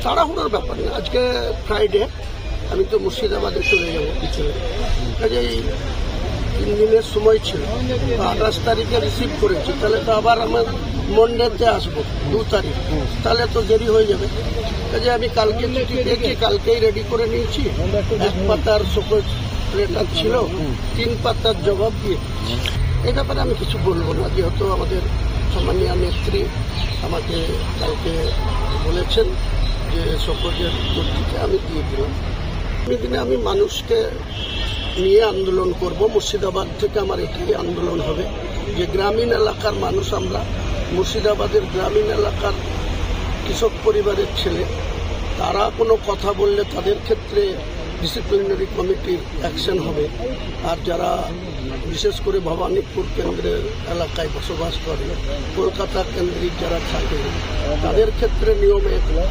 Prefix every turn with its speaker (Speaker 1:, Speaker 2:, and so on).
Speaker 1: তাড়াহুড়োর ব্যাপার না। আজকে ফ্রাইডে, আমি তো মুর্শিদাবাদে চলে যাবো পিছনে, কাজেই 3 দিনের সময় ছিল। 28 তারিখে রিসিভ করেছি, তাহলে তো আবার আমার মন্ডেতে আসবো 2 তারিখ, তাহলে তো দেরি হয়ে যাবে। কাজে আমি কালকে চিঠি পেয়েছি, কালকেই রেডি করে নিয়েছি। 1 পাতার শোকজ লেটার ছিল, 3 পাতার জবাব দিয়ে। এই ব্যাপারে আমি কিছু বলবো না, যেহেতু আমাদের সম্মানীয় নেত্রী আমাকে কালকে বলেছেন যে শোকজের উত্তরটিকে আমি দিয়ে দিলাম। দিনে আমি মানুষকে নিয়ে আন্দোলন করব। মুর্শিদাবাদ থেকে আমার এটাই আন্দোলন হবে যে গ্রামীণ এলাকার মানুষ আমরা, মুর্শিদাবাদের গ্রামীণ এলাকার কৃষক পরিবারের ছেলে, তারা কোনো কথা বললে তাদের ক্ষেত্রে ডিসিপ্লিনারি কমিটির অ্যাকশন হবে। আর যারা বিশেষ করে ভবানীপুর কেন্দ্রের এলাকায় বসবাস করে, কলকাতা কেন্দ্রিক যারা থাকে, তাদের ক্ষেত্রে নিয়মে হবে।